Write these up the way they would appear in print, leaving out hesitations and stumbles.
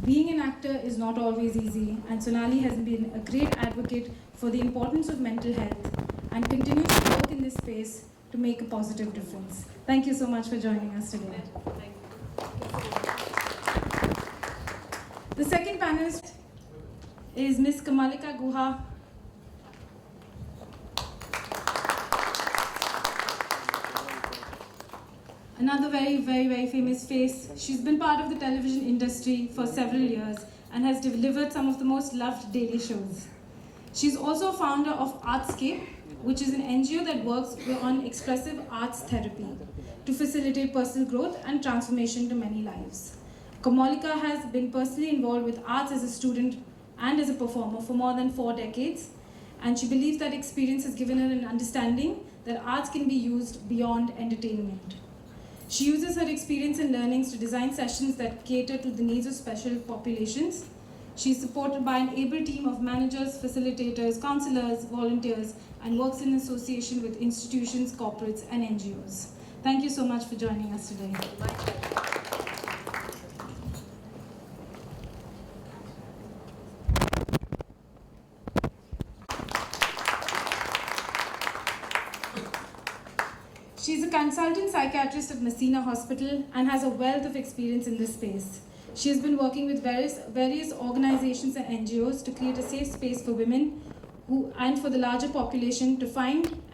Being an actor is not always easy, and Sonali has been a great advocate for the importance of mental health and continues to work in this space to make a positive difference. Thank you so much for joining us today. The second panelist is Ms. Kamalika Guha. Another very famous face. She's been part of the television industry for several years and has delivered some of the most loved daily shows. She's also a founder of Artscape, which is an NGO that works on expressive arts therapy to facilitate personal growth and transformation to many lives. Kamalika has been personally involved with arts as a student and as a performer for more than 4 decades, and she believes that experience has given her an understanding that arts can be used beyond entertainment. She uses her experience and learnings to design sessions that cater to the needs of special populations. She is supported by an able team of managers, facilitators, counselors, volunteers, and works in association with institutions, corporates, and NGOs. Thank you so much for joining us today. She's a consultant psychiatrist at Messina Hospital and has a wealth of experience in this space. She has been working with various organizations and NGOs to create a safe space for women and for the larger population to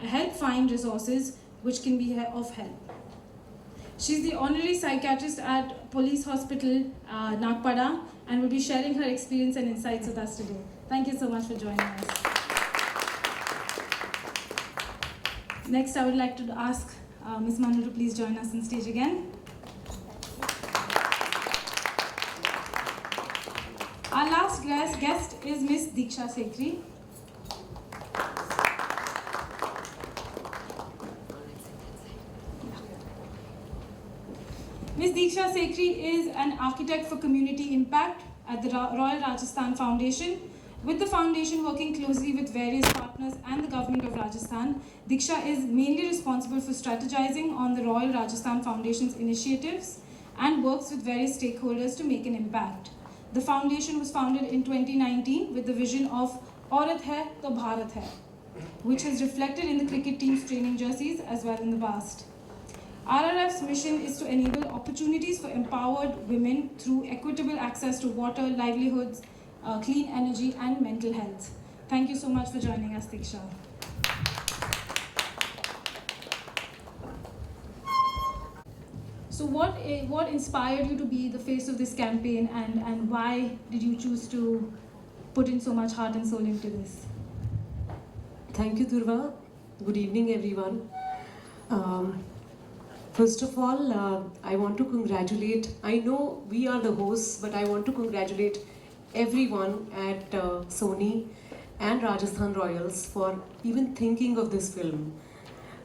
help find resources which can be of help. She's the honorary psychiatrist at Police Hospital Nagpada and will be sharing her experience and insights with us today. Thank you so much for joining us. Next, I would like to ask Ms. Manu to please join us on stage again. Our last guest is Ms. Diksha Sekhri. Ms. Diksha Sekhri is an architect for community impact at the Royal Rajasthan Foundation. With the foundation working closely with various partners and the government of Rajasthan, Diksha is mainly responsible for strategizing on the Royal Rajasthan Foundation's initiatives and works with various stakeholders to make an impact. The foundation was founded in 2019 with the vision of Aurat Hai to Bharat Hai, which has reflected in the cricket team's training jerseys as well in the past. RRF's mission is to enable opportunities for empowered women through equitable access to water, livelihoods, clean energy and mental health. Thank you so much for joining us, Diksha. So what inspired you to be the face of this campaign and why did you choose to put in so much heart and soul into this? Thank you, Durva. Good evening, everyone. First of all, I want to congratulate, I know we are the hosts, but I want to congratulate everyone at Sony and Rajasthan Royals for even thinking of this film.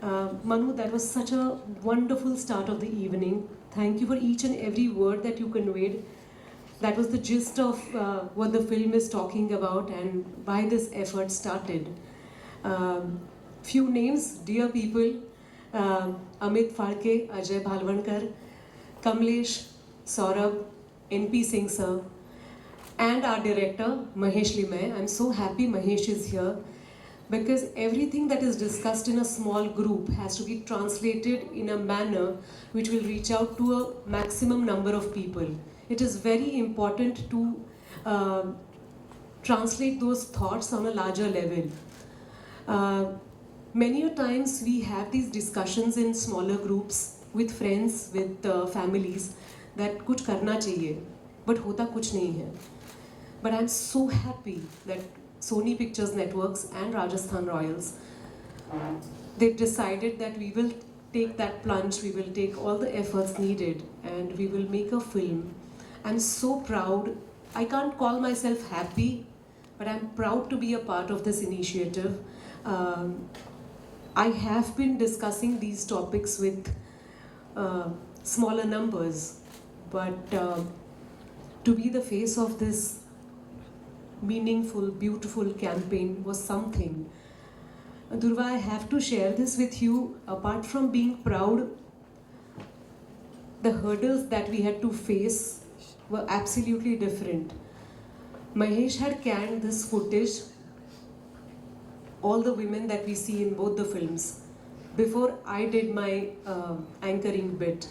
Manu, that was such a wonderful start of the evening. Thank you for each and every word that you conveyed. That was the gist of what the film is talking about and why this effort started. Few names, dear people, Amit Phadke, Ajay Bhalwankar, Kamlesh, Saurabh, NP Singh sir, and our director, Mahesh Limay. I'm so happy Mahesh is here because everything that is discussed in a small group has to be translated in a manner which will reach out to a maximum number of people. It is very important to translate those thoughts on a larger level. Many a times we have these discussions in smaller groups with friends, with families that kuch karna chahiye, but hota kuch nahi hai. But I'm so happy that Sony Pictures Networks and Rajasthan Royals, they've decided that we will take that plunge, we will take all the efforts needed and we will make a film. I'm so proud. I can't call myself happy, but I'm proud to be a part of this initiative. I have been discussing these topics with smaller numbers, but to be the face of this meaningful, beautiful campaign was something. Durva, I have to share this with you. Apart from being proud, the hurdles that we had to face were absolutely different. Mahesh had canned this footage, all the women that we see in both the films, before I did my anchoring bit.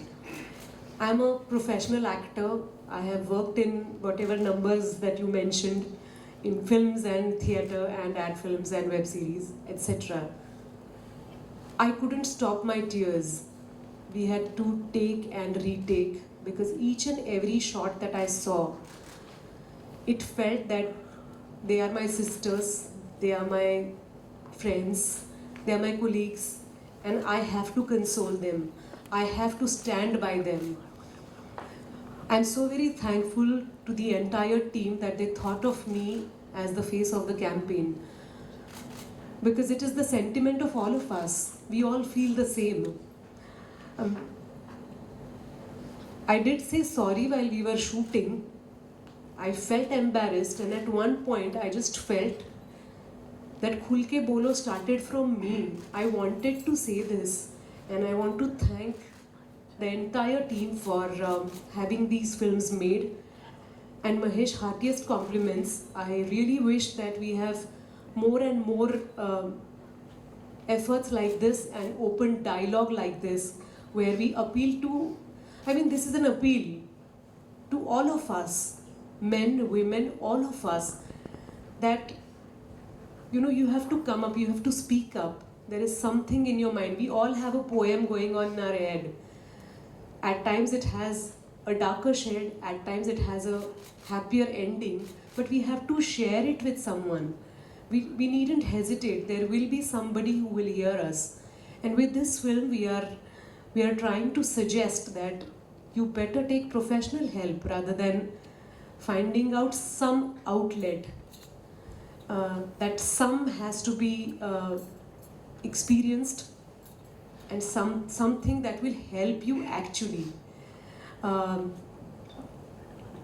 I'm a professional actor. I have worked in whatever numbers that you mentioned in films and theatre and ad films and web series, etc. I couldn't stop my tears. We had to take and retake because each and every shot that I saw, it felt that they are my sisters, they are my friends, they are my colleagues, and I have to console them. I have to stand by them. I'm so very thankful to the entire team that they thought of me as the face of the campaign. Because it is the sentiment of all of us. We all feel the same. I did say sorry while we were shooting. I felt embarrassed, and at one point I just felt that Khul ke bolo started from me. I wanted to say this, and I want to thank the entire team for having these films made. And Mahesh, heartiest compliments. I really wish that we have more and more efforts like this and open dialogue like this, where we appeal to, this is an appeal to all of us, men, women, all of us, that you have to come up, you have to speak up. There is something in your mind. We all have a poem going on in our head. At times it has a darker shade, at times it has a happier ending, but we have to share it with someone. We needn't hesitate. There will be somebody who will hear us. And with this film, we are trying to suggest that you better take professional help rather than finding out some outlet. That some has to be experienced, and something that will help you actually.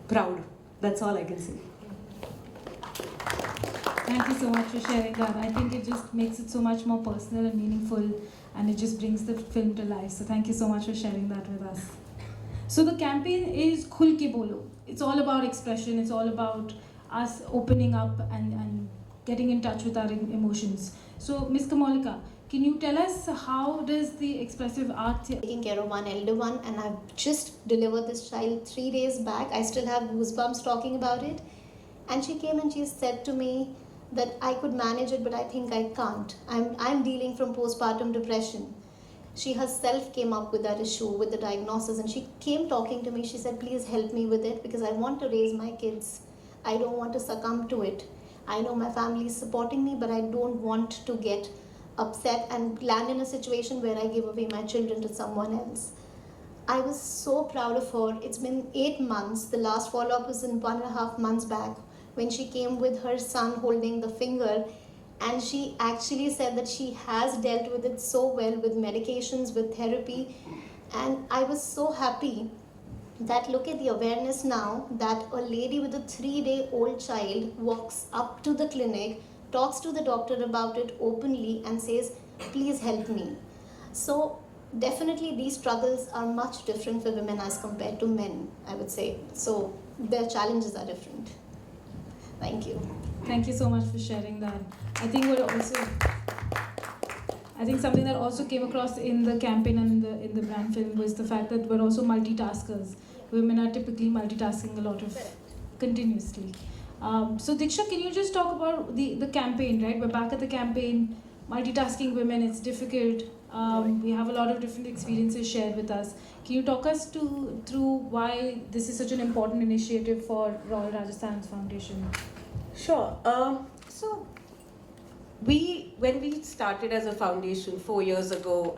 Proud. That's all I can say. Thank you so much for sharing that. I think it just makes it so much more personal and meaningful, and it just brings the film to life. So thank you so much for sharing that with us. So the campaign is Khul Ke Bolo. It's all about expression. It's all about us opening up and getting in touch with our emotions. So Ms. Kamalika, can you tell us how does the expressive art taking care of one elder one, and I've just delivered this child 3 days back. I still have goosebumps talking about it. And she came and she said to me that I could manage it, but I think I can't. I'm dealing from postpartum depression. She herself came up with that issue, with the diagnosis, and she came talking to me. She said, please help me with it because I want to raise my kids. I don't want to succumb to it. I know my family is supporting me, but I don't want to get upset and land in a situation where I give away my children to someone else. I was so proud of her. It's been 8 months. The last follow-up was in 1.5 months back when she came with her son holding the finger, and she actually said that she has dealt with it so well with medications, with therapy, and I was so happy that look at the awareness now that a lady with a 3-day-old child walks up to the clinic, talks to the doctor about it openly and says, please help me. So definitely these struggles are much different for women as compared to men, I would say. So their challenges are different. Thank you. Thank you so much for sharing that. I think something that also came across in the campaign and in the brand film was the fact that we're also multitaskers. Women are typically multitasking a lot continuously. So Diksha, can you just talk about the campaign, right? We're back at the campaign. Multitasking women, it's difficult. We have a lot of different experiences shared with us. Can you talk us through why this is such an important initiative for Royal Rajasthan's Foundation? Sure. So when we started as a foundation 4 years ago,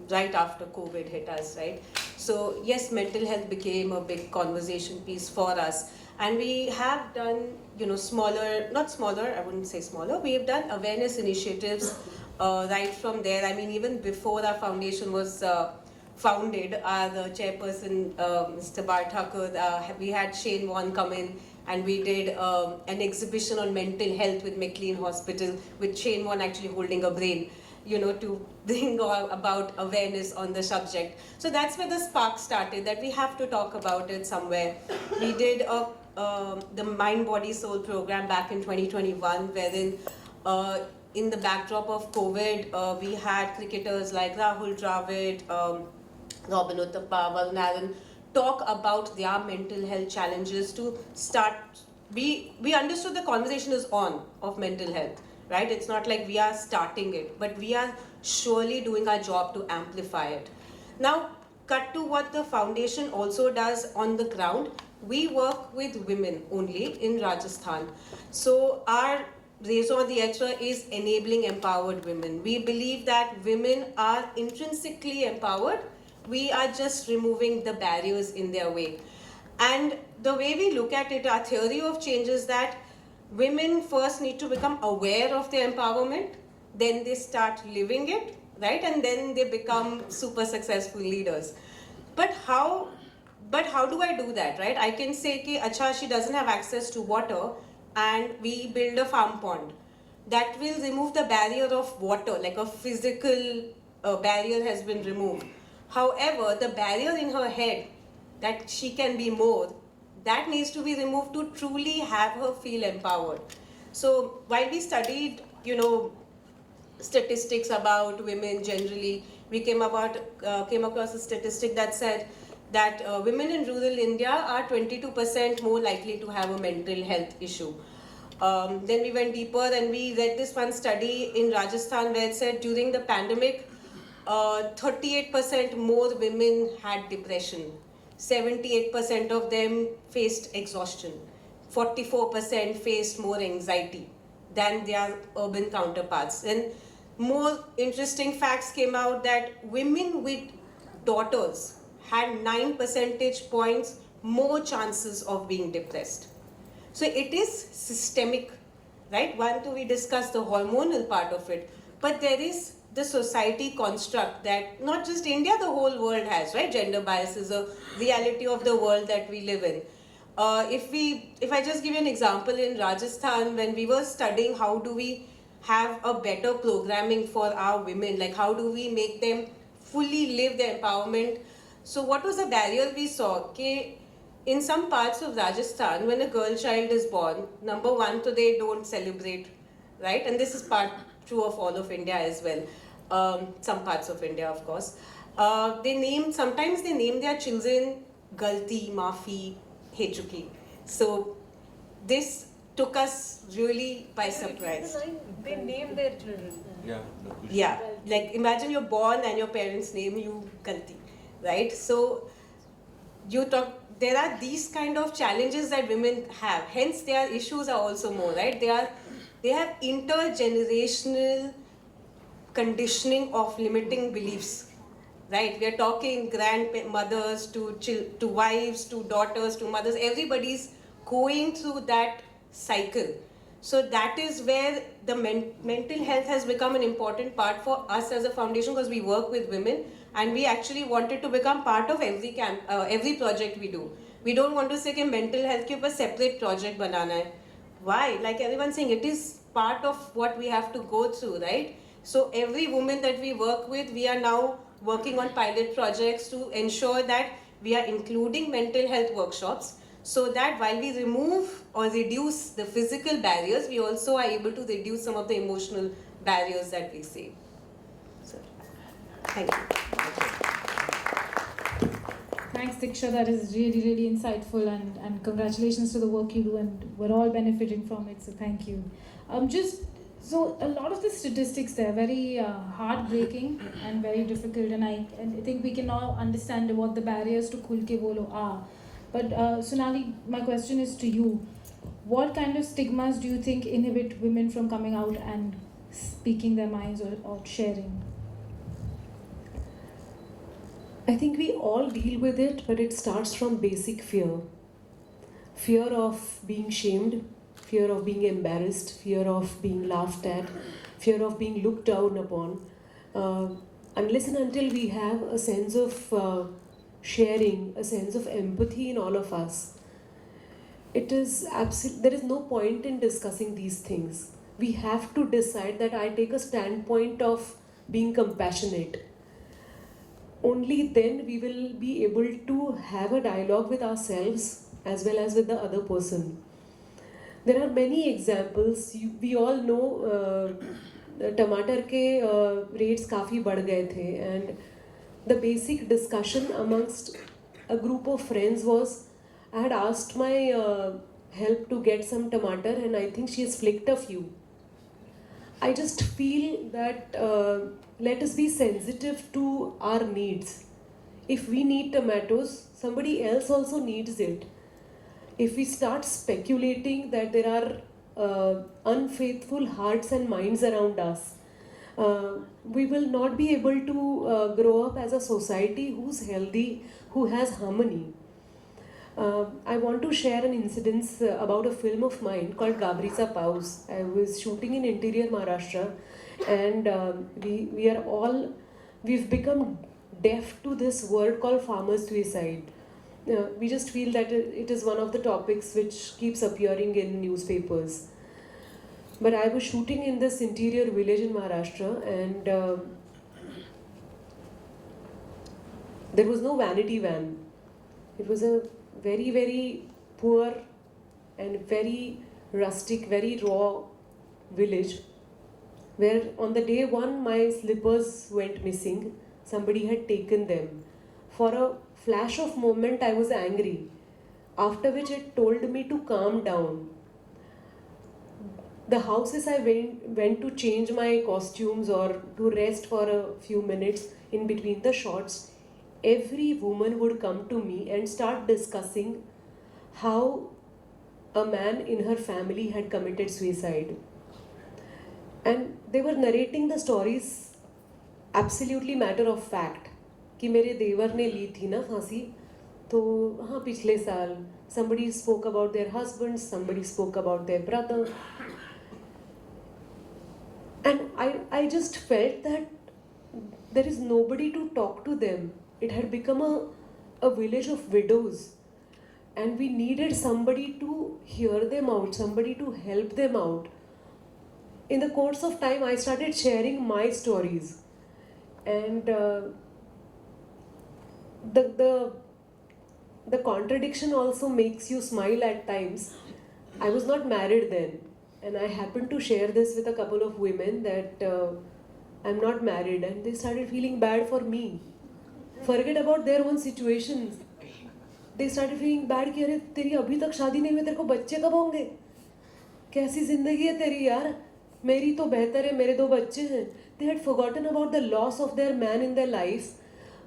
right after COVID hit us, right? So yes, mental health became a big conversation piece for us. And we have done, not smaller, I wouldn't say smaller, we have done awareness initiatives right from there. Even before our foundation was founded, the chairperson, Mr. Thakur, we had Shane Vaughan come in, and we did an exhibition on mental health with McLean Hospital, with Shane Vaughan actually holding a brain. to bring about awareness on the subject. So that's where the spark started, that we have to talk about it somewhere. We did the Mind, Body, Soul program back in 2021, wherein in the backdrop of COVID, we had cricketers like Rahul Dravid, Robin Uthappa, Varun Aaron talk about their mental health challenges to start. We understood the conversation is on of mental health, right? It's not like we are starting it, but we are surely doing our job to amplify it. Now, cut to what the foundation also does on the ground. We work with women only in Rajasthan. So our raison d'etre is enabling empowered women. We believe that women are intrinsically empowered. We are just removing the barriers in their way. And the way we look at it, our theory of change is that women first need to become aware of their empowerment, then they start living it, right? And then they become super successful leaders. But how do I do that, right? I can say, ki, acha, she doesn't have access to water, and we build a farm pond. That will remove the barrier of water, like a physical barrier has been removed. However, the barrier in her head that she can be more, that needs to be removed to truly have her feel empowered. So while we studied, statistics about women generally, we came across a statistic that said that women in rural India are 22% more likely to have a mental health issue. Then we went deeper and we read this one study in Rajasthan where it said during the pandemic, 38% more women had depression. 78% of them faced exhaustion. 44% faced more anxiety than their urban counterparts. And more interesting facts came out that women with daughters had 9 percentage points more chances of being depressed. So it is systemic, right? We discussed the hormonal part of it, but there is the society construct that not just India, the whole world has, right? Gender bias is a reality of the world that we live in. If I just give you an example, in Rajasthan, when we were studying how do we have a better programming for our women, like how do we make them fully live their empowerment. So what was the barrier we saw? Okay, in some parts of Rajasthan, when a girl child is born, number one, so they don't celebrate, right? And this is true of all of India as well. Some parts of India, of course. Sometimes they name their children Galti, Maafi, Hechuki. So this took us really by surprise. They name their children. Yeah, like imagine you're born and your parents name you Galti, right? So there are these kind of challenges that women have. Hence, their issues are also more, right? They have intergenerational conditioning of limiting beliefs, right? We are talking grandmothers to wives, to daughters, to mothers. Everybody's going through that cycle. So that is where the mental health has become an important part for us as a foundation, because we work with women and we actually wanted to become part of every project we do. We don't want to say कि mental health के ऊपर separate project बनाना है. Why? Like everyone's saying, it is part of what we have to go through, right? So every woman that we work with, we are now working on pilot projects to ensure that we are including mental health workshops, so that while we remove or reduce the physical barriers, we also are able to reduce some of the emotional barriers that we see. So, thank you. Thanks, Diksha. That is really, really insightful, and congratulations to the work you do, and we're all benefiting from it, so thank you. So a lot of the statistics there are very heartbreaking and very difficult, and I think we can now understand what the barriers to Khul Ke Bolo are. But Sonali, my question is to you. What kind of stigmas do you think inhibit women from coming out and speaking their minds or sharing? I think we all deal with it, but it starts from basic fear. Fear of being shamed, fear of being embarrassed, fear of being laughed at, fear of being looked down upon. Unless and until we have a sense of sharing, a sense of empathy in all of us, there is no point in discussing these things. We have to decide that I take a standpoint of being compassionate. Only then we will be able to have a dialogue with ourselves as well as with the other person. There are many examples. We all know टमाटर के rates काफ़ी बढ़ गए थे, and the basic discussion amongst a group of friends was, I had asked my help to get some tomato and I think she has flicked a few. I just feel that let us be sensitive to our needs. If we need tomatoes, somebody else also needs it. If we start speculating that there are unfaithful hearts and minds around us, we will not be able to grow up as a society who's healthy, who has harmony. I want to share an incident about a film of mine called Gabrisa Paus. I was shooting in interior Maharashtra, and we've become deaf to this word called farmer suicide. We just feel that it is one of the topics which keeps appearing in newspapers. But I was shooting in this interior village in Maharashtra, and there was no vanity van. It was a very, very poor and very rustic, very raw village where on the day one my slippers went missing. Somebody had taken them. For a flash of moment I was angry, after which it told me to calm down. The houses I went to change my costumes or to rest for a few minutes in between the shots, every woman would come to me and start discussing how a man in her family had committed suicide. And they were narrating the stories absolutely matter of fact. कि मेरे देवर ने ली थी ना फांसी, तो हाँ पिछले साल somebody spoke about their husbands, somebody spoke about their brother. And I just felt that there is nobody to talk to them. It had become a village of widows, and we needed somebody to hear them out, somebody to help them out. In the course of time, I started sharing my stories, and the contradiction also makes you smile at times. I was not married then, and I happened to share this with a couple of women that I'm not married, and they started feeling bad for me. Forget about their own situations. They started feeling bad कि अरे तेरी अभी तक शादी नहीं हुई, तेरे को बच्चे कब होंगे? कैसी जिंदगी है तेरी यार? मेरी तो बेहतर है, मेरे 2 बच्चे हैं. They had forgotten about the loss of their man in their life.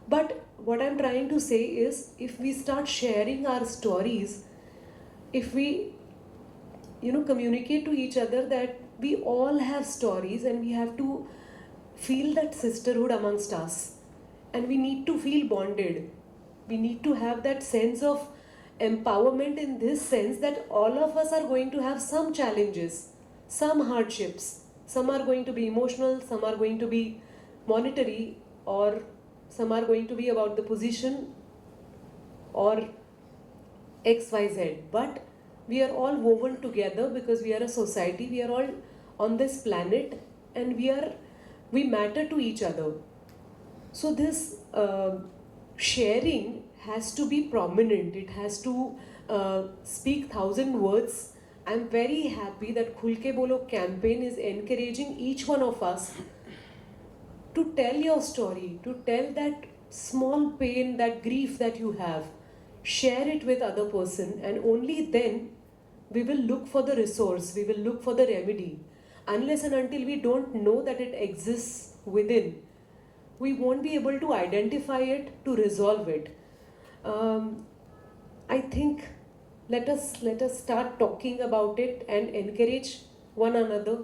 But what I'm trying to say is, if we start sharing our stories, if we communicate to each other that we all have stories and we have to feel that sisterhood amongst us, and we need to feel bonded. We need to have that sense of empowerment in this sense that all of us are going to have some challenges, some hardships. Some are going to be emotional, some are going to be monetary, or some are going to be about the position or XYZ. But we are all woven together because we are a society, we are all on this planet, and we matter to each other. So this sharing has to be prominent. It has to speak 1,000 words. I'm very happy that Khul Ke Bolo campaign is encouraging each one of us to tell your story, to tell that small pain, that grief that you have. Share it with other person, and only then we will look for the resource, we will look for the remedy. Unless and until we don't know that it exists within, we won't be able to identify it, to resolve it. I think let us start talking about it and encourage one another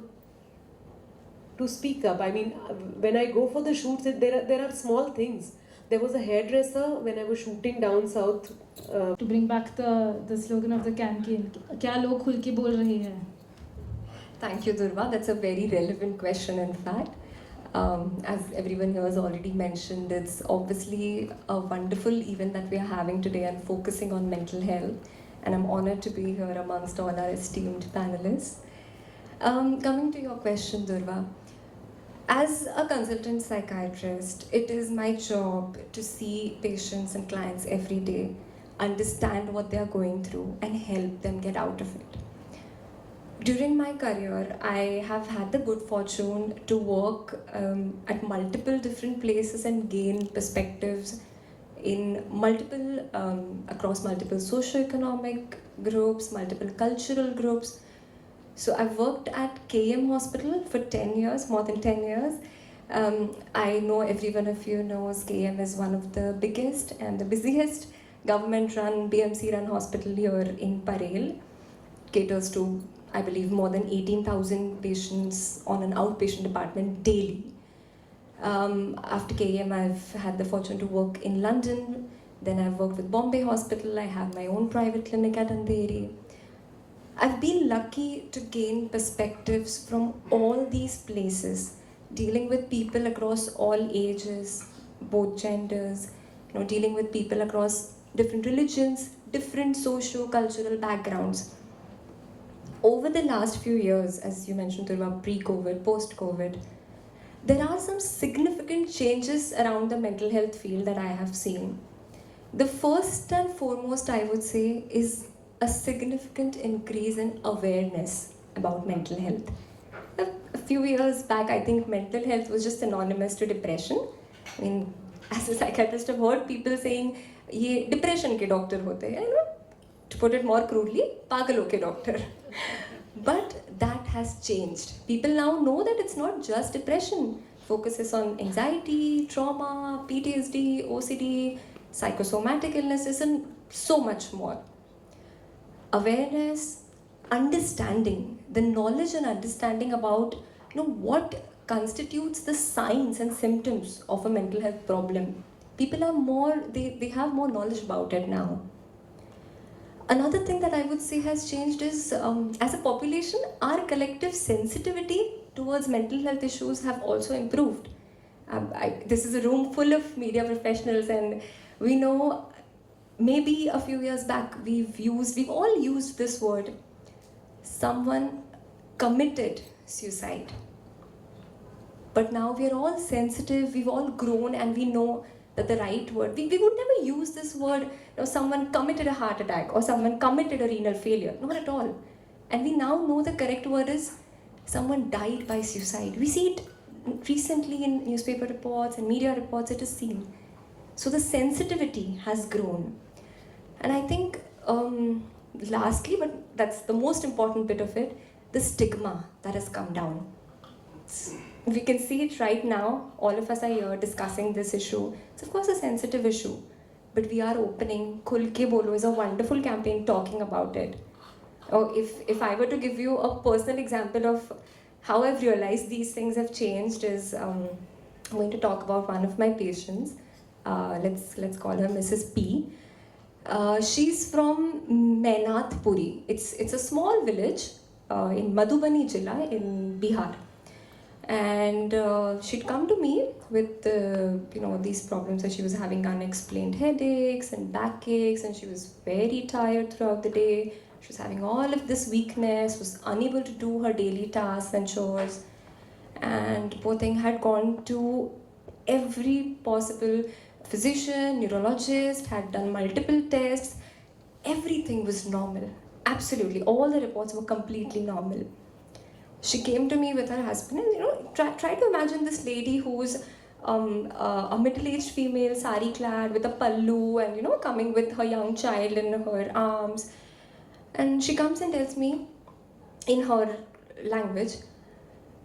to speak up. I mean, when I go for the shoots, there are small things. There was a hairdresser when I was shooting down south. To bring back the slogan of the campaign, क्या लोग खुल के बोल रहे हैं? Thank you, Durva. That's a very relevant question, in fact. As everyone here has already mentioned, it's obviously a wonderful event that we are having today and focusing on mental health. And I'm honored to be here amongst all our esteemed panelists. Coming to your question, Durva, As a consultant psychiatrist, it is my job to see patients and clients every day, understand what they are going through, and help them get out of it. During my career, I have had the good fortune to work at multiple different places and gain perspectives in multiple, across multiple socio-economic groups, multiple cultural groups. So I've worked at KM Hospital for 10 years, more than 10 years. I know every one of you knows KM is one of the biggest and the busiest government-run, BMC-run hospital here in Parel. Caters to, I believe, more than 18,000 patients on an outpatient department daily. After KM, I've had the fortune to work in London. Then I've worked with Bombay Hospital. I have my own private clinic at Andheri. I've been lucky to gain perspectives from all these places, dealing with people across all ages, both genders, dealing with people across different religions, different socio-cultural backgrounds. Over the last few years, as you mentioned, Durva, pre-COVID, post-COVID, there are some significant changes around the mental health field that I have seen. The first and foremost, I would say, is a significant increase in awareness about mental health. A few years back, I think mental health was just synonymous to depression. I mean, as a psychiatrist, I've heard people saying, "ये depression के doctor होते हैं," to put it more crudely, पागलों के doctor. But that has changed. People now know that it's not just depression. Focuses on anxiety, trauma, PTSD, OCD, psychosomatic illnesses, and so much more. Awareness, understanding, the knowledge and understanding about what constitutes the signs and symptoms of a mental health problem. People are more, they have more knowledge about it now. Another thing that I would say has changed is, as a population, our collective sensitivity towards mental health issues have also improved. This is a room full of media professionals, and we know maybe a few years back we've all used this word. Someone committed suicide. But now we're all sensitive, we've all grown, and we know that the right word, we would never use this word, someone committed a heart attack or someone committed a renal failure, not at all. And we now know the correct word is someone died by suicide. We see it recently in newspaper reports and media reports, it is seen. So the sensitivity has grown. And I think, lastly, but that's the most important bit of it, the stigma that has come down. We can see it right now. All of us are here discussing this issue. It's of course a sensitive issue, but we are opening. Khul ke bolo is a wonderful campaign talking about it. Or if I were to give you a personal example of how I've realized these things have changed is, I'm going to talk about one of my patients. Let's call her Mrs. P. She's from Menathpuri. It's a small village in Madhubani Jilla in Bihar. And she'd come to me with these problems that she was having unexplained headaches and backaches, and she was very tired throughout the day. She was having all of this weakness, was unable to do her daily tasks and chores. And poor thing had gone to every possible physician, neurologist, had done multiple tests. Everything was normal. Absolutely. All the reports were completely normal. She came to me with her husband, and try to imagine this lady who's a middle-aged female, sari clad with a pallu, and coming with her young child in her arms. And she comes and tells me in her language,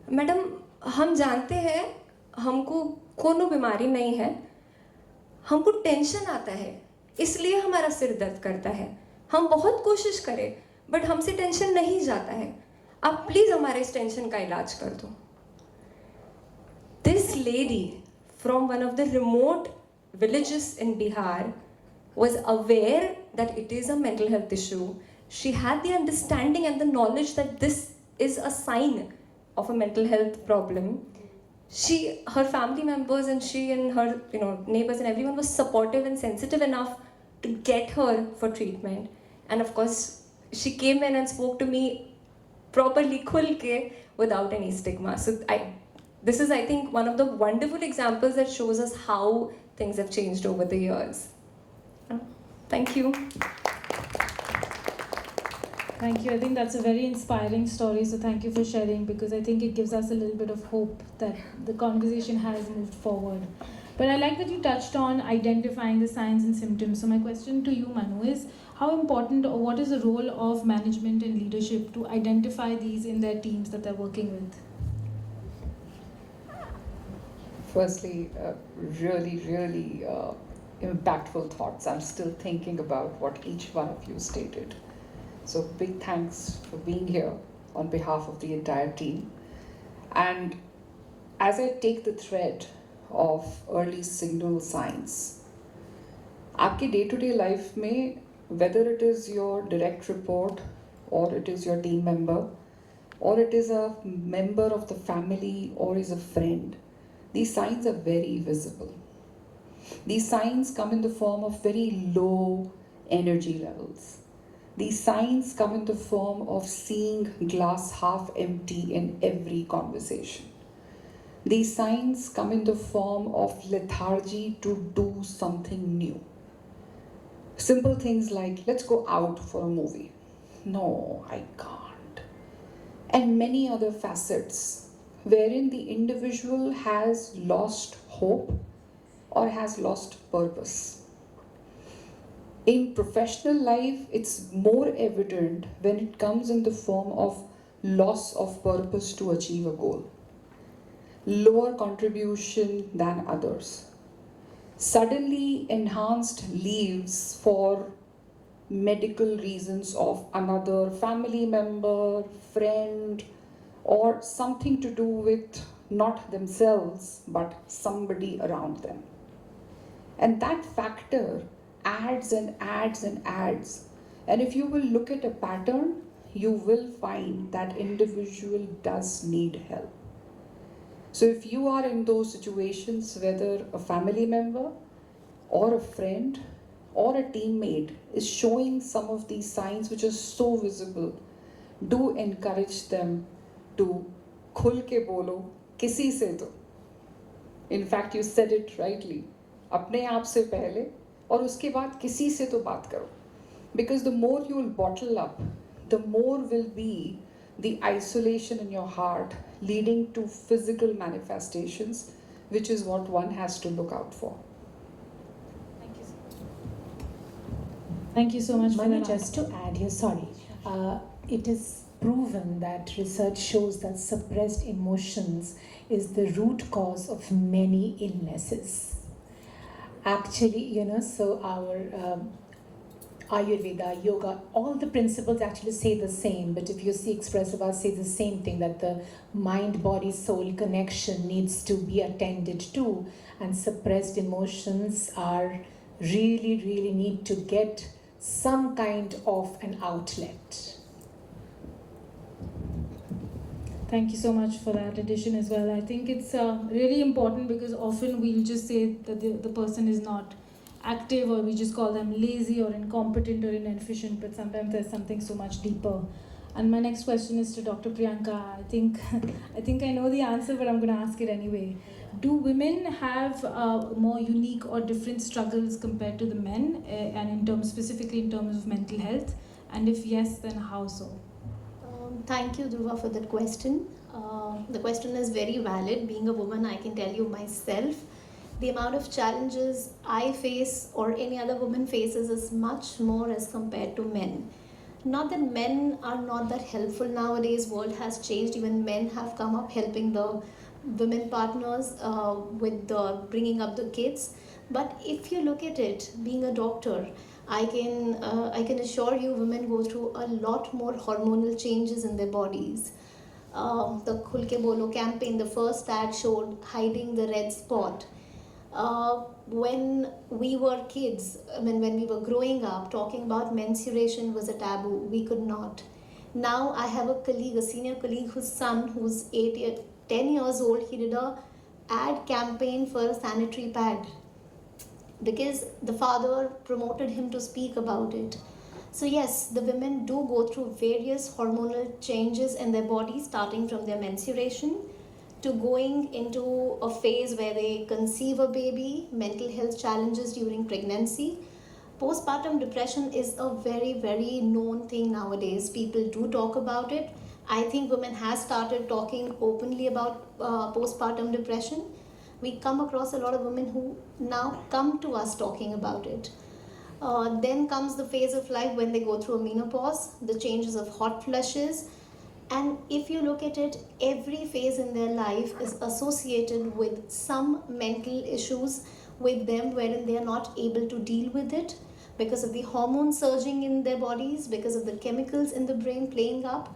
"Madam, हम जानते हैं हमको कोनो बीमारी नहीं है, हमको tension आता है, इसलिए हमारा सिर दर्द करता है, हम बहुत कोशिश करें, बट हमसे टेंशन नहीं जाता है, आप प्लीज हमारे इस टेंशन का इलाज कर दो." This lady from one of the remote villages in Bihar was aware that it is a mental health issue. She had the understanding and the knowledge that this is a sign of a mental health problem. Her family members and she and her neighbors and everyone was supportive and sensitive enough to get her for treatment. And of course, she came in and spoke to me properly, khul ke, without any stigma. So this is, I think, one of the wonderful examples that shows us how things have changed over the years. Thank you. Thank you. I think that's a very inspiring story. So thank you for sharing, because I think it gives us a little bit of hope that the conversation has moved forward. But I like that you touched on identifying the signs and symptoms. So my question to you, Manu, is how important or what is the role of management and leadership to identify these in their teams that they're working with? Firstly, really impactful thoughts. I'm still thinking about what each one of you stated. So big thanks for being here on behalf of the entire team. And as I take the thread of early signal signs, आपके day-to-day life में, whether it is your direct report or it is your team member or it is a member of the family or is a friend, these signs are very visible. These signs come in the form of very low energy levels. These signs come in the form of seeing glass half empty in every conversation. These signs come in the form of lethargy to do something new. Simple things like, let's go out for a movie. No, I can't. And many other facets wherein the individual has lost hope or has lost purpose. In professional life, it's more evident when it comes in the form of loss of purpose to achieve a goal, lower contribution than others, suddenly enhanced leaves for medical reasons of another family member, friend, or something to do with not themselves but somebody around them. And that factor adds and adds and adds. And if you will look at a pattern, you will find that individual does need help. So if you are in those situations, whether a family member or a friend or a teammate is showing some of these signs which are so visible, do encourage them to khul ke bolo, kisi se to. In fact, you said it rightly. अपने आप से पहले और उसके बाद किसी से तो बात करो. Because the more you will bottle up, the more will be the isolation in your heart leading to physical manifestations, which is what one has to look out for. Thank you. Thank you so much for Manu, that. just to add here, sorry. It is proven that research shows that suppressed emotions is the root cause of many illnesses. Actually, so our Ayurveda, yoga, all the principles actually say the same. But if you see Expressiva say the same thing, that the mind-body-soul connection needs to be attended to, and suppressed emotions are really need to get some kind of an outlet. Thank you so much for that addition as well. I think it's really important, because often we'll just say that the person is not active, or we just call them lazy or incompetent or inefficient, but sometimes there's something so much deeper. And my next question is to Dr. Priyanka. I think I know the answer, but I'm going to ask it anyway. Do women have more unique or different struggles compared to the men, and specifically in terms of mental health? And if yes, then how so? Thank you, Dhruva, for that question. The question is very valid. Being a woman, I can tell you myself, the amount of challenges I face or any other woman faces is much more as compared to men. Not that men are not that helpful nowadays. World has changed. Even men have come up helping the women partners with bringing up the kids. But if you look at it, being a doctor, I can assure you women go through a lot more hormonal changes in their bodies. The Khul Ke Bolo campaign, the first ad showed hiding the red spot. When we were kids, when we were growing up, talking about menstruation was a taboo. We could not. Now I have a senior colleague whose son, who's 10 years old, he did a ad campaign for a sanitary pad, because the father promoted him to speak about it. So yes, the women do go through various hormonal changes in their body, starting from their menstruation to going into a phase where they conceive a baby, mental health challenges during pregnancy. Postpartum depression is a very, very known thing nowadays. People do talk about it. I think women have started talking openly about postpartum depression. We come across a lot of women who now come to us talking about it. Then comes the phase of life when they go through a menopause, the changes of hot flushes. And if you look at it, every phase in their life is associated with some mental issues with them wherein they are not able to deal with it because of the hormones surging in their bodies, because of the chemicals in the brain playing up.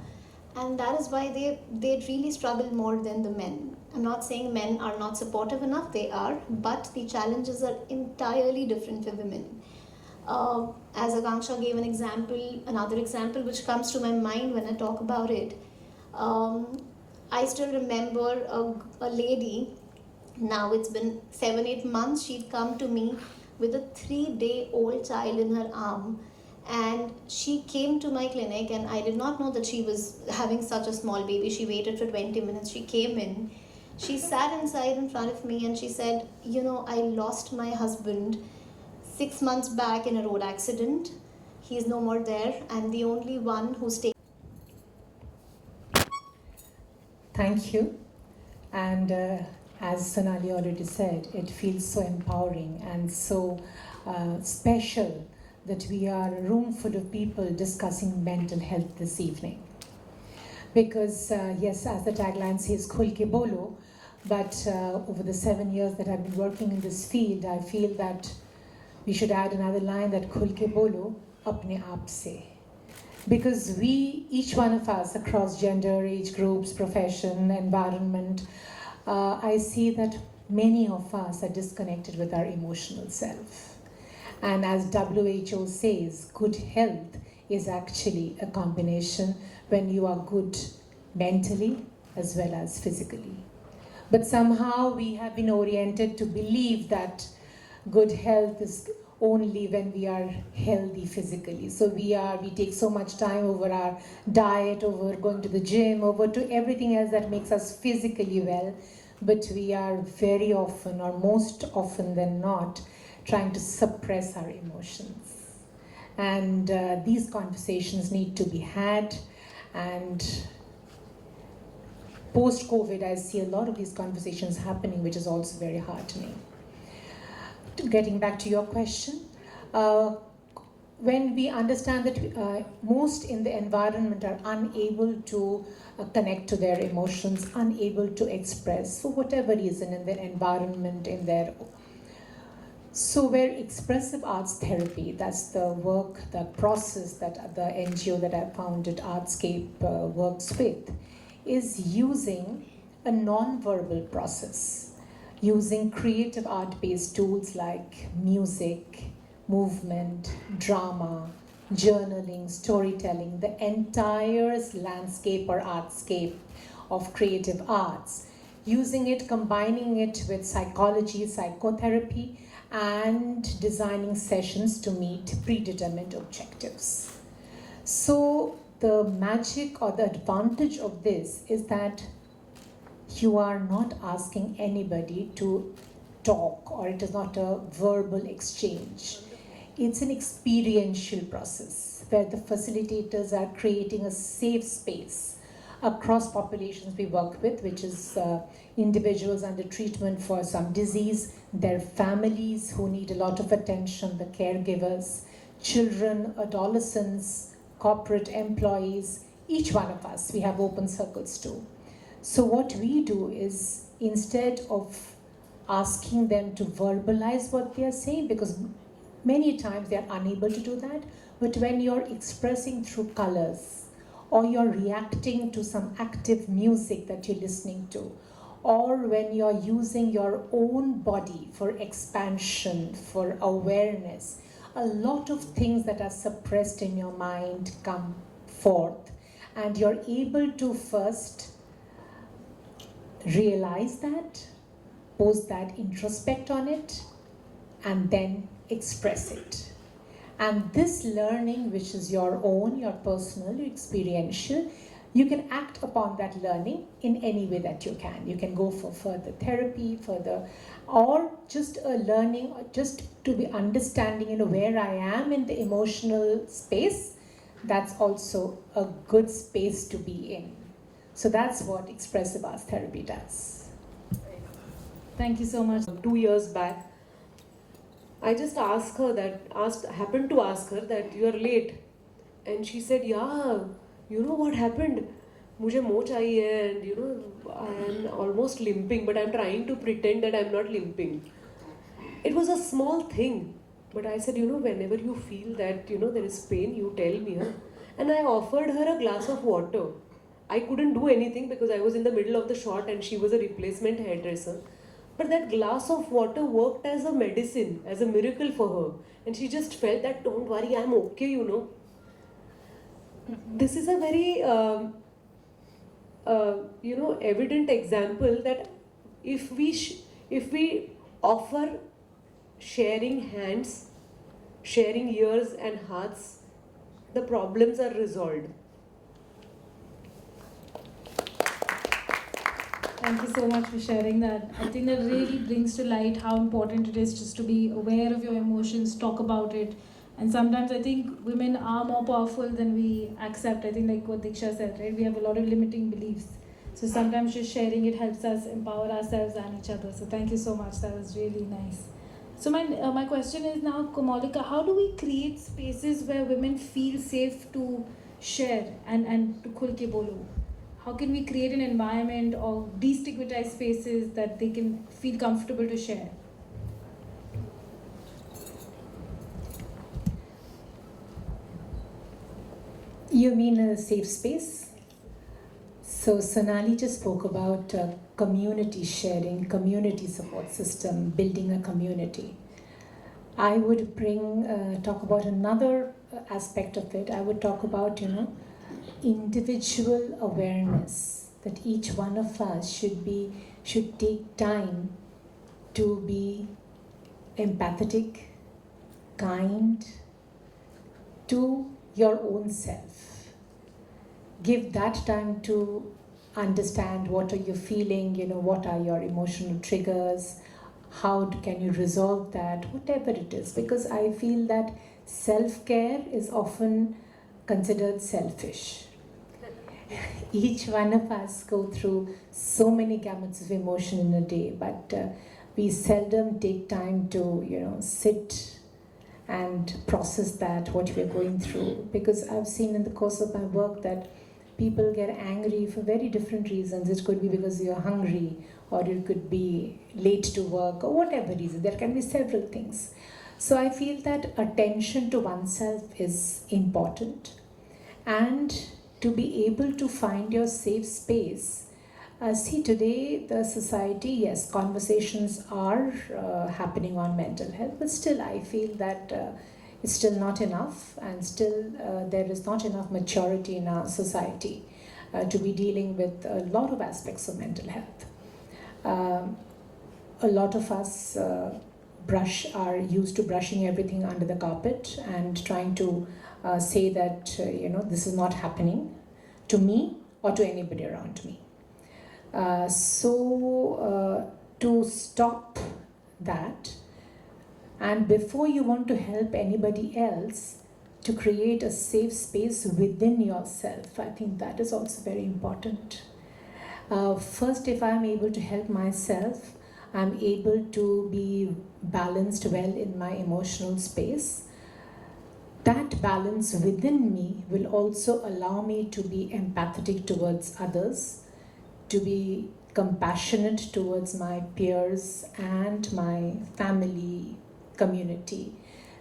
And that is why they really struggle more than the men. I'm not saying men are not supportive enough, they are, but the challenges are entirely different for women. As Akanksha gave an example, another example which comes to my mind when I talk about it, I still remember a lady, now it's been 7-8 months, she'd come to me with a 3-day-old child in her arm. And she came to my clinic, and I did not know that she was having such a small baby. She waited for 20 minutes. She came in. She sat inside in front of me and she said, you know, I lost my husband 6 months back in a road accident. He is no more there. I'm the only one who's taken. Thank you. And as Sonali already said, it feels so empowering and so special that we are a room full of people discussing mental health this evening. Because yes, as the tagline says, Khul ke bolo, but over the 7 years that I've been working in this field, I feel that we should add another line, that Khul ke bolo, apne aap se. Because we, each one of us across gender, age groups, profession, environment, I see that many of us are disconnected with our emotional self. And as WHO says, good health is actually a combination when you are good mentally as well as physically. But somehow we have been oriented to believe that good health is only when we are healthy physically. So we take so much time over our diet, over going to the gym, over to everything else that makes us physically well. But we are very often, or most often than not, trying to suppress our emotions. And these conversations need to be had. And post-COVID, I see a lot of these conversations happening, which is also very heartening. Getting back to your question, when we understand that most in the environment are unable to connect to their emotions, unable to express for whatever reason in their environment, in their... So where expressive arts therapy, that's the work, the process that the NGO that I founded, Artscape, works with, is using a non-verbal process, using creative art-based tools like music, movement, drama, journaling, storytelling, the entire landscape or artscape of creative arts, using it, combining it with psychology, psychotherapy, and designing sessions to meet predetermined objectives. So the magic or the advantage of this is that you are not asking anybody to talk, or it is not a verbal exchange. It's an experiential process where the facilitators are creating a safe space across populations we work with, which is individuals under treatment for some disease, their families who need a lot of attention, the caregivers, children, adolescents, corporate employees, each one of us, we have open circles too. So what we do is, instead of asking them to verbalize what they are saying, because many times they are unable to do that, but when you're expressing through colors, or you're reacting to some active music that you're listening to, or when you're using your own body for expansion, for awareness, a lot of things that are suppressed in your mind come forth, and you're able to first realize that, pose that, introspect on it, and then express it. And this learning, which is your own, your personal, your experiential, You can act upon that learning in any way that you can. You can go for further therapy, or just a learning, or just to be understanding, where I am in the emotional space. That's also a good space to be in. So that's what expressive arts therapy does. Thank you so much. 2 years back, I just happened to ask her that you are late. And she said, yeah, you know what happened? मुझे मोच आई है, and I am almost limping, but I'm trying to pretend that I'm not limping. It was a small thing, but I said, whenever you feel that, there is pain, you tell me. Huh? And I offered her a glass of water. I couldn't do anything because I was in the middle of the shot and she was a replacement hairdresser. But that glass of water worked as a medicine, as a miracle for her. And she just felt that, don't worry, I'm okay, This is a very, evident example that if we offer sharing hands, sharing ears and hearts, the problems are resolved. Thank you so much for sharing that. I think that really brings to light how important it is just to be aware of your emotions, talk about it. And sometimes I think women are more powerful than we accept. I think like what Diksha said, right? We have a lot of limiting beliefs. So sometimes just sharing it helps us empower ourselves and each other. So thank you so much. That was really nice. So my question is now, Kamalika, how do we create spaces where women feel safe to share and to khul ke bolo? How can we create an environment or destigmatize spaces that they can feel comfortable to share? You mean a safe space? So Sonali just spoke about community sharing, community support system, building a community. I would talk about another aspect of it. I would talk about, individual awareness, that each one of us should take time to be empathetic, kind to your own self. Give that time to understand what are you feeling, what are your emotional triggers, how can you resolve that, whatever it is. Because I feel that self-care is often considered selfish. Each one of us go through so many gamuts of emotion in a day, but we seldom take time to, sit and process that, what we're going through. Because I've seen in the course of my work that people get angry for very different reasons. It could be because you're hungry, or it could be late to work, or whatever reason. There can be several things. So I feel that attention to oneself is important. And to be able to find your safe space. See, today the society, yes, conversations are happening on mental health, but still I feel that it's still not enough, and still there is not enough maturity in our society to be dealing with a lot of aspects of mental health. A lot of us are used to brushing everything under the carpet and trying to say that this is not happening to me or to anybody around me. So to stop that, and before you want to help anybody else, to create a safe space within yourself, I think that is also very important. First, if I'm able to help myself, I'm able to be balanced well in my emotional space. That balance within me will also allow me to be empathetic towards others, to be compassionate towards my peers and my family, community.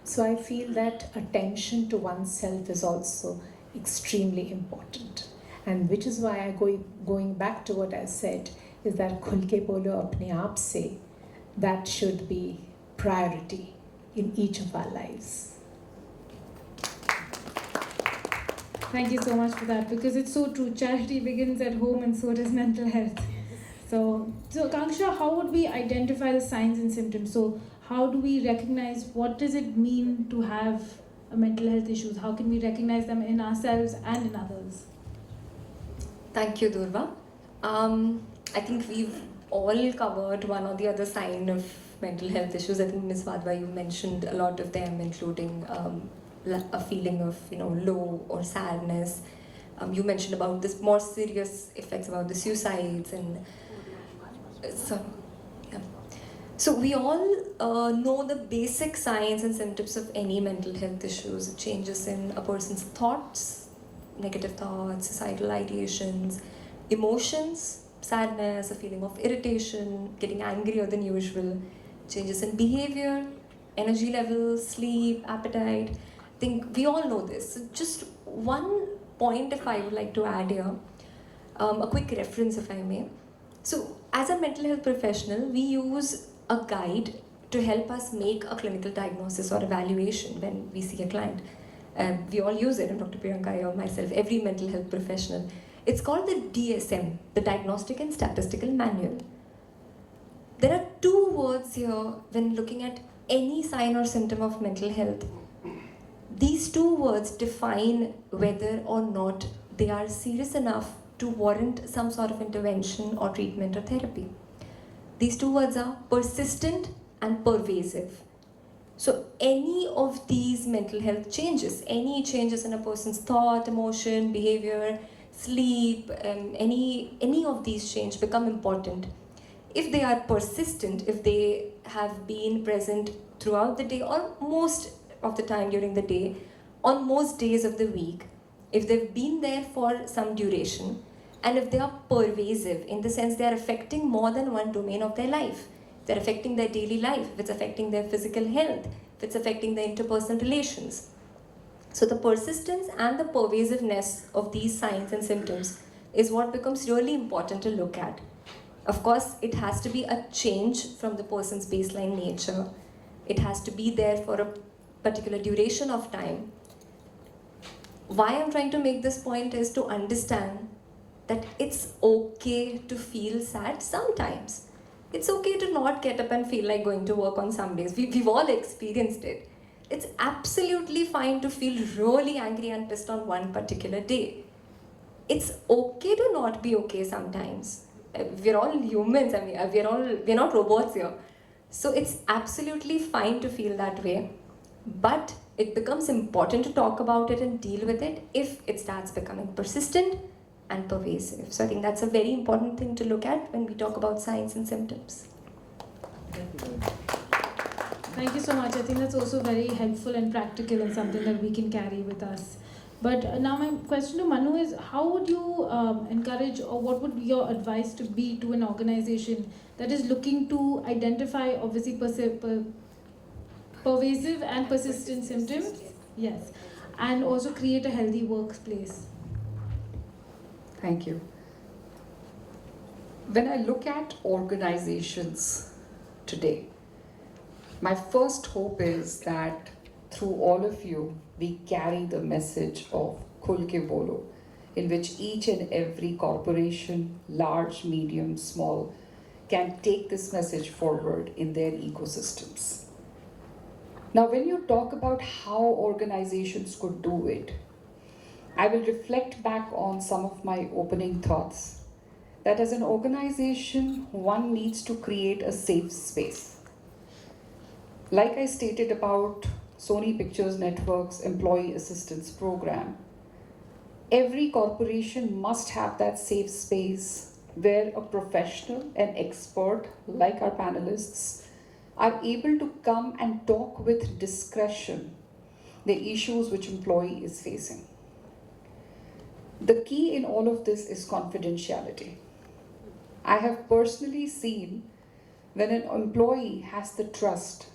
So I feel that attention to oneself is also extremely important. And which is why going back to what I said, is that khul ke bolo apne aap se, that should be priority in each of our lives. Thank you so much for that, because it's so true. Charity begins at home, and so does mental health. So Kanksha, how would we identify the signs and symptoms? So how do we recognize, what does it mean to have a mental health issues? How can we recognize them in ourselves and in others? Thank you, Durva. I think we've all covered one or the other sign of mental health issues. I think Ms. Vadva, you mentioned a lot of them, including a feeling of low or sadness. You mentioned about this more serious effects about the suicides and so. Yeah. So we all know the basic signs and symptoms of any mental health issues. Changes in a person's thoughts, negative thoughts, suicidal ideations, emotions, sadness, a feeling of irritation, getting angrier than usual, changes in behavior, energy levels, sleep, appetite. I think we all know this. So just one point if I would like to add here, a quick reference if I may. So as a mental health professional, we use a guide to help us make a clinical diagnosis or evaluation when we see a client. We all use it, and Dr. Priyanka or myself, every mental health professional. It's called the DSM, the Diagnostic and Statistical Manual. There are two words here when looking at any sign or symptom of mental health. These two words define whether or not they are serious enough to warrant some sort of intervention or treatment or therapy. These two words are persistent and pervasive. So any of these mental health changes, any changes in a person's thought, emotion, behavior, sleep, any of these changes become important. If they are persistent, if they have been present throughout the day or most of the time during the day, on most days of the week, if they've been there for some duration, and if they are pervasive in the sense they are affecting more than one domain of their life, they're affecting their daily life, if it's affecting their physical health, if it's affecting their interpersonal relations. So the persistence and the pervasiveness of these signs and symptoms is what becomes really important to look at. Of course, it has to be a change from the person's baseline nature. It has to be there for a particular duration of time. Why I'm trying to make this point is to understand that it's okay to feel sad sometimes. It's okay to not get up and feel like going to work on some days. We've all experienced it. It's absolutely fine to feel really angry and pissed on one particular day. It's okay to not be okay sometimes. We're all humans. I mean, we're not robots here. So it's absolutely fine to feel that way. But it becomes important to talk about it and deal with it if it starts becoming persistent and pervasive. So I think that's a very important thing to look at when we talk about signs and symptoms. Thank you so much. I think that's also very helpful and practical and something that we can carry with us. But now my question to Manu is, how would you encourage, or what would your advice to be to an organization that is looking to identify obviously pervasive and persistent symptoms? Yes. And also create a healthy workplace. Thank you. When I look at organizations today, my first hope is that through all of you, we carry the message of Khul ke Bolo, in which each and every corporation, large, medium, small, can take this message forward in their ecosystems. Now, when you talk about how organizations could do it, I will reflect back on some of my opening thoughts, that as an organization, one needs to create a safe space. Like I stated about Sony Pictures Network's Employee Assistance Program, every corporation must have that safe space where a professional, an expert, like our panelists, are able to come and talk with discretion the issues which employee is facing. The key in all of this is confidentiality. I have personally seen when an employee has the trust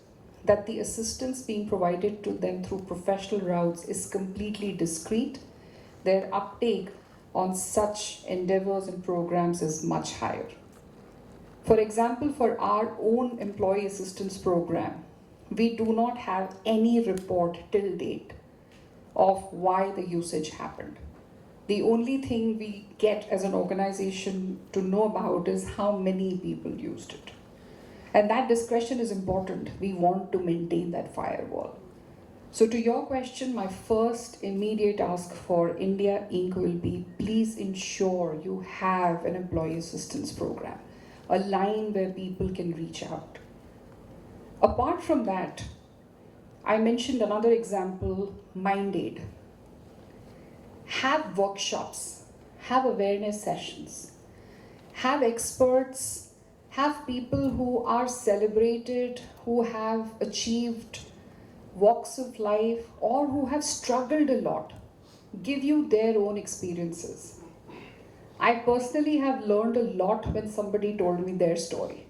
that the assistance being provided to them through professional routes is completely discreet, their uptake on such endeavors and programs is much higher. For example, for our own employee assistance program, we do not have any report till date of why the usage happened. The only thing we get as an organization to know about is how many people used it. And that discretion is important. We want to maintain that firewall. So to your question, my first immediate ask for India Inc. will be, please ensure you have an employee assistance program, a line where people can reach out. Apart from that, I mentioned another example, Mind Aid. Have workshops, have awareness sessions, have experts, have people who are celebrated, who have achieved walks of life, or who have struggled a lot, give you their own experiences. I personally have learned a lot when somebody told me their story.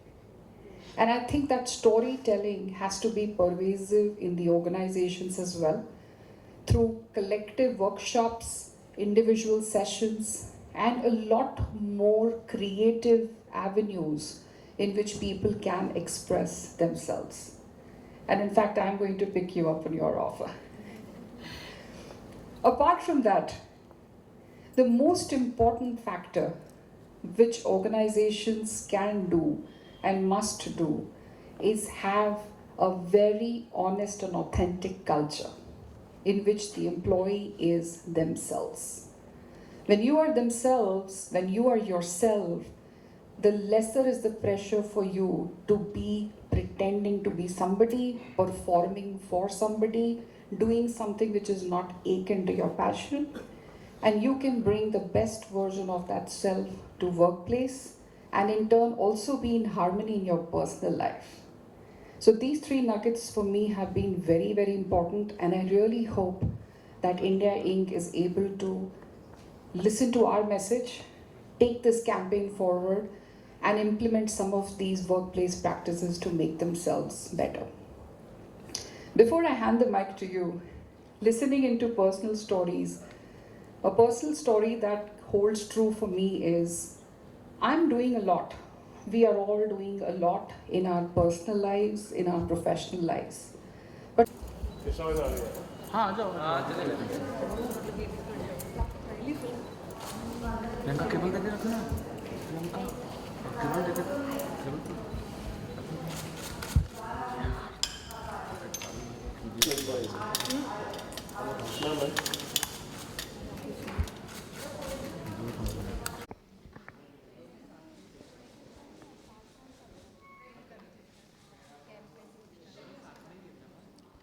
And I think that storytelling has to be pervasive in the organizations as well, through collective workshops, individual sessions, and a lot more creative avenues in which people can express themselves. And in fact, I'm going to pick you up on your offer. Apart from that, the most important factor which organizations can do and must do is have a very honest and authentic culture in which the employee is themselves. When you are themselves, when you are yourself, the lesser is the pressure for you to be pretending to be somebody, performing for somebody, doing something which is not akin to your passion. And you can bring the best version of that self to workplace and in turn also be in harmony in your personal life. So these three nuggets for me have been very, very important, and I really hope that India Inc. is able to listen to our message, take this campaign forward, and implement some of these workplace practices to make themselves better. Before I hand the mic to you, listening into personal stories, a personal story that holds true for me is I'm doing a lot. We are all doing a lot in our personal lives, in our professional lives. But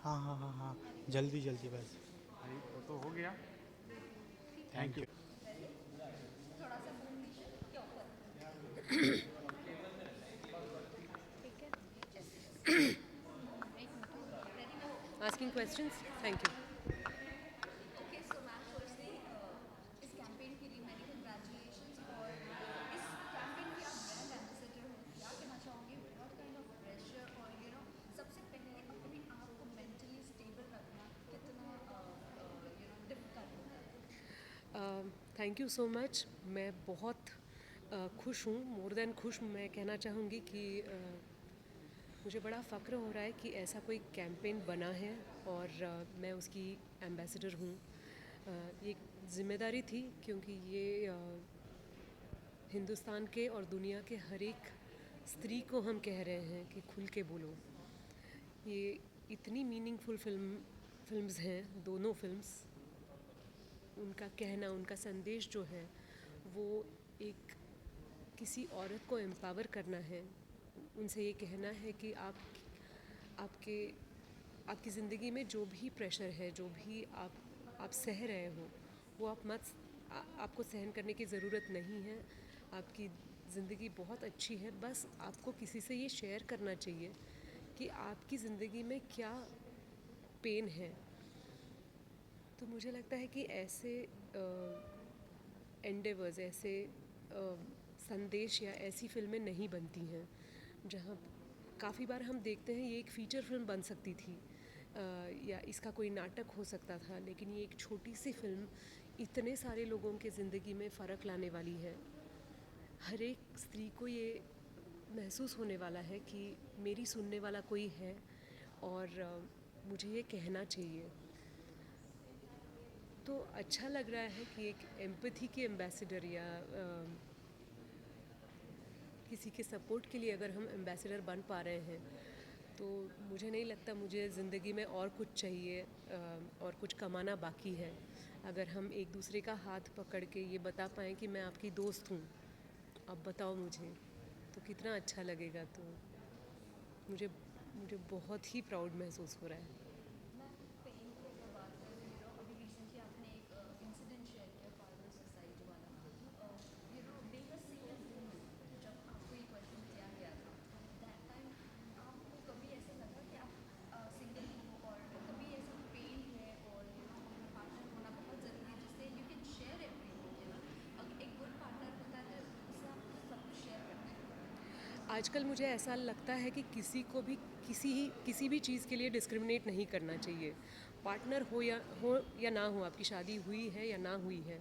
हाँ हाँ हाँ हाँ जल्दी जल्दी बस वो तो हो गया thank you Asking questions? Thank you. Okay, so ma'am, firstly, इस कैंपेन के लिए मैंने congratulations और इस कैंपेन के आप ब्रांड एम्बेसडर हो क्या कहना चाहोगे what kind of pressure और सबसे पहले अपने आप को mentally stable रखना कितना difficult होता है? Thank you so much. मैं बहुत खुश हूँ, मोर देन खुश. मैं कहना चाहूँगी कि मुझे बड़ा फ़ख्र हो रहा है कि ऐसा कोई कैंपेन बना है और मैं उसकी एम्बेसडर हूँ. ये जिम्मेदारी थी क्योंकि ये हिंदुस्तान के और दुनिया के हर एक स्त्री को हम कह रहे हैं कि खुल के बोलो. ये इतनी मीनिंगफुल फिल्म्स हैं, दोनों फिल्म्स. उनका कहना, उनका संदेश जो है वो एक किसी औरत को एम्पावर करना है. उनसे ये कहना है कि आपकी ज़िंदगी में जो भी प्रेशर है, जो भी आप सह रहे हो, वो आपको सहन करने की ज़रूरत नहीं है. आपकी ज़िंदगी बहुत अच्छी है. बस आपको किसी से ये शेयर करना चाहिए कि आपकी ज़िंदगी में क्या पेन है. तो मुझे लगता है कि ऐसे एंडेवर्स, ऐसे संदेश या ऐसी फिल्में नहीं बनती हैं जहाँ काफ़ी बार हम देखते हैं ये एक फ़ीचर फिल्म बन सकती थी या इसका कोई नाटक हो सकता था, लेकिन ये एक छोटी सी फिल्म इतने सारे लोगों के ज़िंदगी में फ़र्क लाने वाली है. हर एक स्त्री को ये महसूस होने वाला है कि मेरी सुनने वाला कोई है और मुझे ये कहना चाहिए. तो अच्छा लग रहा है कि एक एम्पैथी के एम्बेसडर या किसी के सपोर्ट के लिए अगर हम एम्बेसडर बन पा रहे हैं तो मुझे नहीं लगता मुझे ज़िंदगी में और कुछ चाहिए और कुछ कमाना बाकी है। अगर हम एक दूसरे का हाथ पकड़ के ये बता पाएँ कि मैं आपकी दोस्त हूँ, आप बताओ मुझे, तो कितना अच्छा लगेगा। तो मुझे मुझे बहुत ही प्राउड महसूस हो रहा है। मैं पेन की अगर बात करूँ, अभी रिसेंटली आपने एक इंसिडेंट शेयर किया फादर सुसाइड वाला। बीइंग अ सिंगल वुमन, जब आपको ये क्वेश्चन किया गया था, दैट टाइम आपको कभी ऐसा लगा कि आप सिंगल हो और कभी ऐसा पेन है और अपना पार्टनर होना बहुत ज़रूरी है जिससे यू कैन शेयर एवरीथिंग, अगर एक गुड पार्टनर होता है उससे आप सब कुछ शेयर करते हैं। आजकल मुझे ऐसा लगता है कि किसी को भी किसी भी चीज़ के लिए डिस्क्रिमिनेट नहीं करना चाहिए। पार्टनर हो या ना हो, आपकी शादी हुई है या ना हुई है,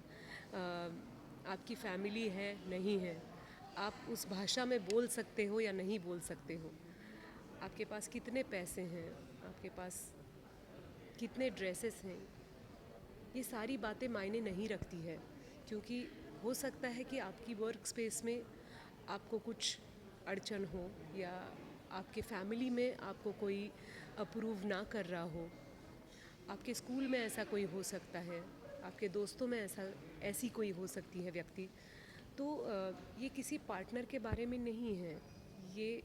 आपकी फैमिली है नहीं है, आप उस भाषा में बोल सकते हो या नहीं बोल सकते हो, आपके पास कितने पैसे हैं, आपके पास कितने ड्रेसेस हैं, ये सारी बातें मायने नहीं रखती है। क्योंकि हो सकता है कि आपकी वर्क स्पेस में आपको कुछ अड़चन हो या आपके फैमिली में आपको कोई अप्रूव ना कर रहा हो, आपके स्कूल में ऐसा कोई हो सकता है, आपके दोस्तों में ऐसी कोई हो सकती है व्यक्ति। तो ये किसी पार्टनर के बारे में नहीं है, ये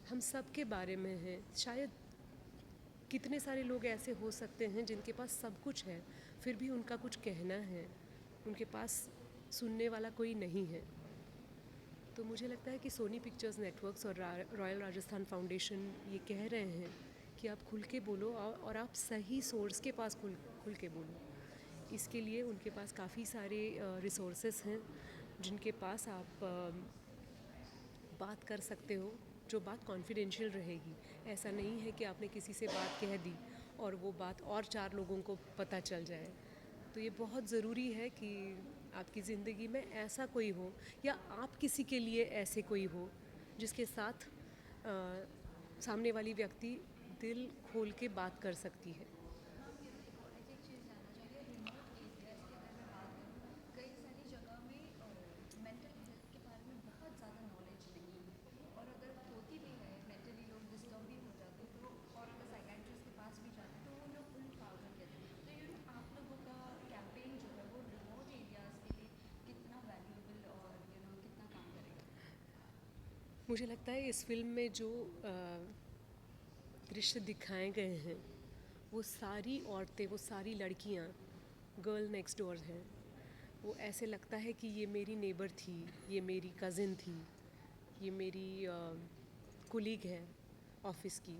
हम सब के बारे में है। शायद कितने सारे लोग ऐसे हो सकते हैं जिनके पास सब कुछ है, फिर भी उनका कुछ कहना है, उनके पास सुनने वाला कोई नहीं है। तो मुझे लगता है कि सोनी पिक्चर्स नेटवर्क्स और रॉयल राजस्थान फाउंडेशन ये कह रहे हैं कि आप खुल के बोलो और आप सही सोर्स के पास खुल के बोलो। इसके लिए उनके पास काफ़ी सारे रिसोर्सेस हैं जिनके पास आप बात कर सकते हो, जो बात कॉन्फिडेंशियल रहेगी। ऐसा नहीं है कि आपने किसी से बात कह दी और वो बात और 4 लोगों को पता चल जाए। तो ये बहुत ज़रूरी है कि आपकी ज़िंदगी में ऐसा कोई हो या आप किसी के लिए ऐसे कोई हो जिसके साथ सामने वाली व्यक्ति दिल खोल के बात कर सकती है। एक चीज़ जानना चाहिए, रिमोट एरियाज़ की अगर मैं बात करूँ, कई सारी जगह में मेंटल हेल्थ के बारे में बहुत ज़्यादा नॉलेज नहीं है, और अगर होती भी है मेंटली लोग डिस्टर्ब भी हो जाते हैं, तो और अगर साइकेट्रिस्ट के पास भी जाते हैं तो वो लोग उन फालतू कहते हैं। तो आप लोगों का कैंपेन जो है वो रिमोट एरियाज़ के लिए कितना वैल्यूएबल और कितना काम करेगा? मुझे लगता है इस फिल्म में जो दृश्य दिखाए गए हैं, वो सारी औरतें, वो सारी लड़कियां गर्ल नेक्स्ट डोर हैं। वो ऐसे लगता है कि ये मेरी नेबर थी, ये मेरी कज़िन थी, ये मेरी कुलीग है ऑफिस की।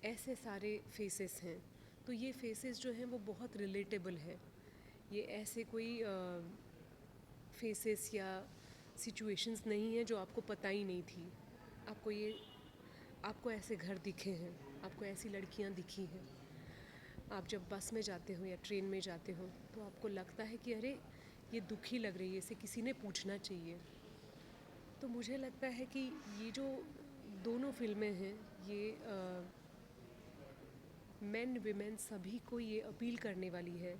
ऐसे सारे फेसेस हैं। तो ये फेसेस जो हैं वो बहुत रिलेटेबल है। ये ऐसे कोई फेसेस या सिचुएशंस नहीं है जो आपको पता ही नहीं थी। आपको ऐसे घर दिखे हैं, आपको ऐसी लड़कियां दिखी हैं। आप जब बस में जाते हो या ट्रेन में जाते हो तो आपको लगता है कि अरे ये दुखी लग रही है, इसे किसी ने पूछना चाहिए। तो मुझे लगता है कि ये जो दोनों फिल्में हैं, ये मेन विमेन सभी को ये अपील करने वाली है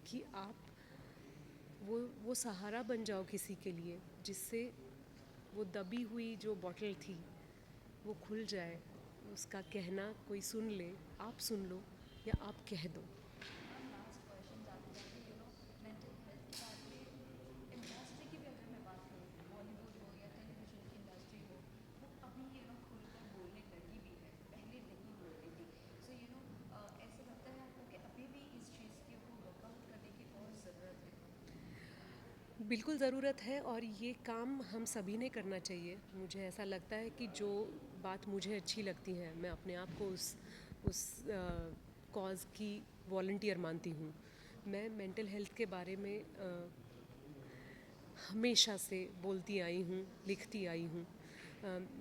कि आप वो सहारा बन जाओ किसी के लिए, जिससे वो दबी हुई जो बॉटल थी वो खुल जाए, उसका कहना कोई सुन ले, आप सुन लो या आप कह दो। लास्ट क्वेश्चन जाते जाते मेंटल हेल्थ के बारे में इंडस्ट्री की भी अगर मैं बात करूँ, बॉलीवुड हो या टेलीविज़न की इंडस्ट्री हो, वो अभी खुलकर बोलने लगी भी है, पहले नहीं बोलती थी। सो ऐसा लगता है आपको कि अभी भी इस चीज़ के ऊपर वर्कआउट करने की और ज़रूरत है? बिल्कुल ज़रूरत है और ये काम हम सभी ने करना चाहिए। मुझे ऐसा लगता है कि जो बात मुझे अच्छी लगती है, मैं अपने आप को उस कॉज़ की वॉलंटियर मानती हूँ। मैं मेंटल हेल्थ के बारे में हमेशा से बोलती आई हूँ, लिखती आई हूँ।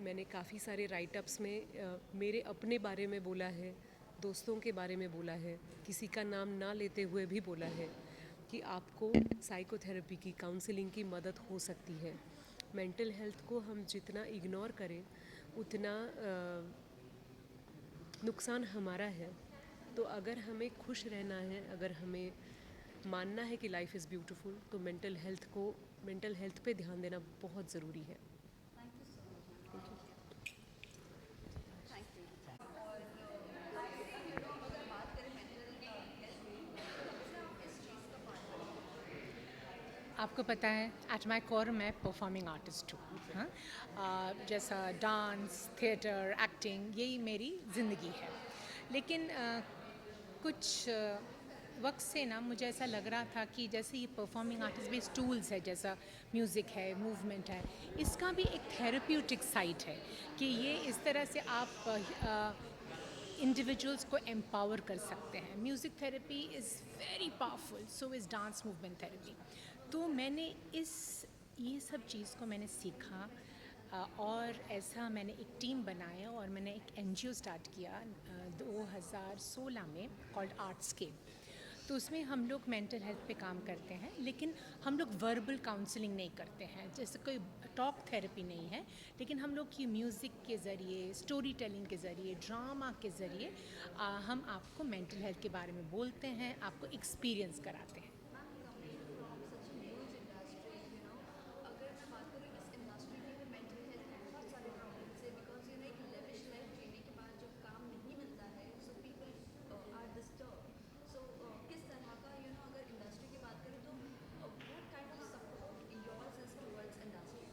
मैंने काफ़ी सारे राइटअप्स में मेरे अपने बारे में बोला है, दोस्तों के बारे में बोला है, किसी का नाम ना लेते हुए भी बोला है कि आपको साइकोथेरेपी की, काउंसलिंग की मदद हो सकती है। मेंटल हेल्थ को हम जितना इग्नोर करें उतना नुकसान हमारा है। तो अगर हमें खुश रहना है, अगर हमें मानना है कि लाइफ इज़ ब्यूटीफुल, तो मेंटल हेल्थ पे ध्यान देना बहुत ज़रूरी है। Thank you so much. Thank you. Thank you. आपको पता है एट माई कोर मैं परफॉर्मिंग आर्टिस्ट हूँ, हाँ। जैसा डांस, थिएटर, एक्टिंग, यही मेरी ज़िंदगी है। लेकिन कुछ वक्त से ना मुझे ऐसा लग रहा था कि जैसे ये परफॉर्मिंग आर्टिस्ट बेस्ड टूल्स है, जैसा म्यूज़िक है, मूवमेंट है, इसका भी एक थेरेप्यूटिक साइड है कि ये इस तरह से आप इंडिविजुअल्स को एम्पावर कर सकते हैं। Music therapy is very powerful, so is dance movement therapy. तो मैंने ये सब चीज़ को मैंने सीखा और ऐसा मैंने एक टीम बनाया और मैंने एक एनजीओ स्टार्ट किया 2016 में कॉल्ड आर्ट्सकेप। तो उसमें हम लोग मेंटल हेल्थ पे काम करते हैं, लेकिन हम लोग वर्बल काउंसलिंग नहीं करते हैं, जैसे कोई टॉक थेरेपी नहीं है, लेकिन हम लोग की म्यूज़िक के ज़रिए, स्टोरी टेलिंग के ज़रिए, ड्रामा के ज़रिए हम आपको मेंटल हेल्थ के बारे में बोलते हैं, आपको एक्सपीरियंस कराते हैं। अगर मैं बात करूँ इस इंडस्ट्री में मेंटल हेल्थ में बहुत सारे प्रॉब्लम्स है बिकॉज एक लेविश लाइफ जीने के बाद जब काम नहीं मिलता है सो पीपल आर डिस्टर्ब। सो किस तरह का अगर इंडस्ट्री की बात करें तो what kind of support yours is towards industry?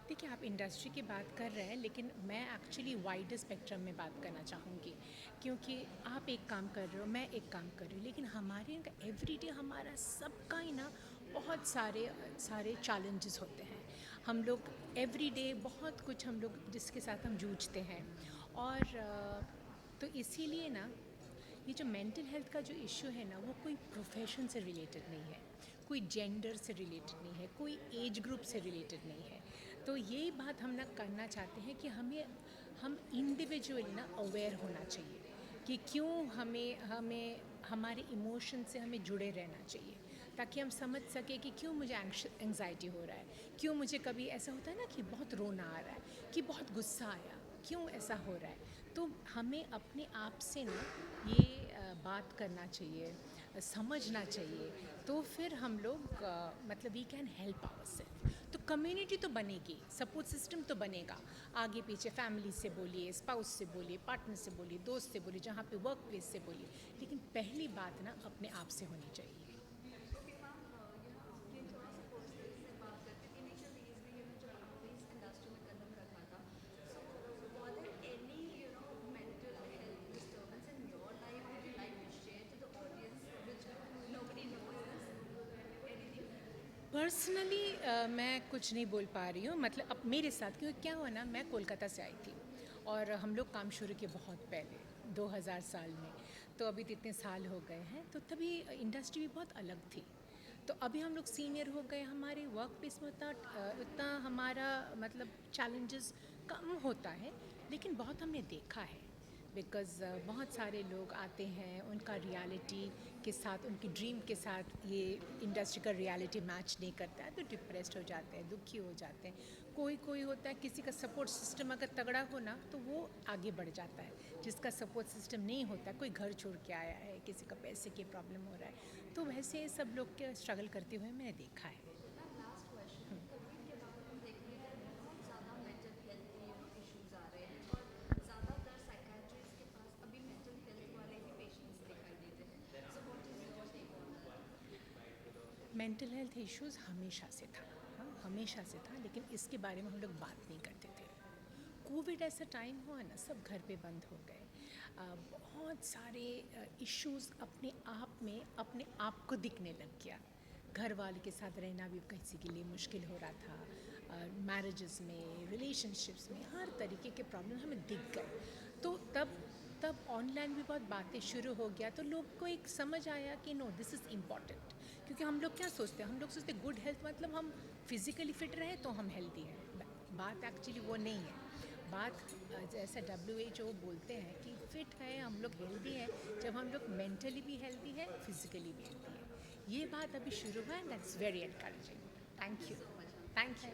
देखिए, आप इंडस्ट्री की बात कर रहे हैं, लेकिन मैं एक्चुअली वाइडर स्पेक्ट्रम में बात करना चाहूँगी, क्योंकि आप एक काम कर रहे हो, मैं एक काम कर रही हूँ, लेकिन हमारे एवरीडे हमारा सबका ही ना बहुत सारे चैलेंजेस होते हैं। हम लोग एवरीडे बहुत कुछ हम लोग जिसके साथ हम जूझते हैं, और तो इसीलिए ना ये जो मेंटल हेल्थ का जो इशू है ना, वो कोई प्रोफेशन से रिलेटेड नहीं है, कोई जेंडर से रिलेटेड नहीं है, कोई एज ग्रुप से रिलेटेड नहीं है। तो यही बात हम ना करना चाहते हैं कि हम इंडिविजुअली ना अवेयर होना चाहिए कि क्यों हमें हमारे इमोशन से हमें जुड़े रहना चाहिए, ताकि हम समझ सके कि क्यों मुझे एंग्जाइटी हो रहा है, क्यों मुझे कभी ऐसा होता है ना कि बहुत रोना आ रहा है, कि बहुत गुस्सा आया, क्यों ऐसा हो रहा है। तो हमें अपने आप से ना ये बात करना चाहिए, समझना चाहिए, तो फिर हम लोग मतलब वी कैन हेल्प आवरसेल्फ। तो कम्युनिटी तो बनेगी, सपोर्ट सिस्टम तो बनेगा, आगे पीछे फैमिली से बोलिए, स्पाउस से बोलिए, पार्टनर से बोलिए, दोस्त से बोलिए, जहाँ पे वर्क प्लेस से बोलिए, लेकिन पहली बात ना अपने आप से होनी चाहिए। ओके मैम, ये थोड़ा सा पर्सनल से बात करते हैं। इनिशियल डेज में जब आपने इस इंडस्ट्री में कदम रखा था, so were there any mental health disturbance in your life would you like to share to the audience which nobody knows this? Anything? Personally मैं कुछ नहीं बोल पा रही हूँ, मतलब अब मेरे साथ, क्योंकि क्या हुआ ना, मैं कोलकाता से आई थी और हम लोग काम शुरू किए बहुत पहले 2000 साल में, तो अभी तो इतने साल हो गए हैं, तो तभी इंडस्ट्री भी बहुत अलग थी। तो अभी हम लोग सीनियर हो गए, हमारे वर्क प्लेस में उतना हमारा मतलब चैलेंजेस कम होता है, लेकिन बहुत हमने देखा है, बिकॉज़ बहुत सारे लोग आते हैं, उनका रियलिटी के साथ, उनकी ड्रीम के साथ ये इंडस्ट्री का रियलिटी मैच नहीं करता है, तो डिप्रेस्ड हो जाते हैं, दुखी हो जाते हैं। कोई होता है, किसी का सपोर्ट सिस्टम अगर तगड़ा हो ना, तो वो आगे बढ़ जाता है। जिसका सपोर्ट सिस्टम नहीं होता, कोई घर छोड़ के आया है, किसी का पैसे की प्रॉब्लम हो रहा है, तो वैसे सब लोग के स्ट्रगल करते हुए मैंने देखा है। लास्ट क्वेश्चन, कोविड के बाद हम देखने को बहुत ज़्यादा मेंटल हेल्थ इश्यूज आ रहे हैं और ज़्यादातर साइकेट्रिस्ट के पास अभी मेंटल हेल्थ वाले ही पेशेंट्स दिखाई देते हैं। So what is your take on that? Mental health issues हमेशा से था, हाँ हमेशा से था, लेकिन इसके बारे में हम लोग बात नहीं करते थे। कोविड ऐसा टाइम हुआ ना, सब घर पे बंद हो गए, बहुत सारे इश्यूज़ अपने आप को दिखने लग गया। घर वाले के साथ रहना भी किसी के लिए मुश्किल हो रहा था, मैरिजेस में, रिलेशनशिप्स में, हर तरीके के प्रॉब्लम हमें दिख गए। तो तब ऑनलाइन भी बहुत बातें शुरू हो गया, तो लोग को एक समझ आया कि नो, दिस इज़ इम्पॉर्टेंट। क्योंकि हम लोग क्या सोचते हैं, हम लोग सोचते हैं गुड हेल्थ मतलब हम फिज़िकली फिट रहे तो हम हेल्दी हैं। बात एक्चुअली वो नहीं है। बात जैसा WHO बोलते हैं कि फिट है, हम लोग हेल्दी हैं जब हम लोग मेंटली भी हेल्दी है, फिजिकली भी हेल्दी है। ये बात अभी शुरू हुआ है, that's very encouraging. Thank you. Thank you.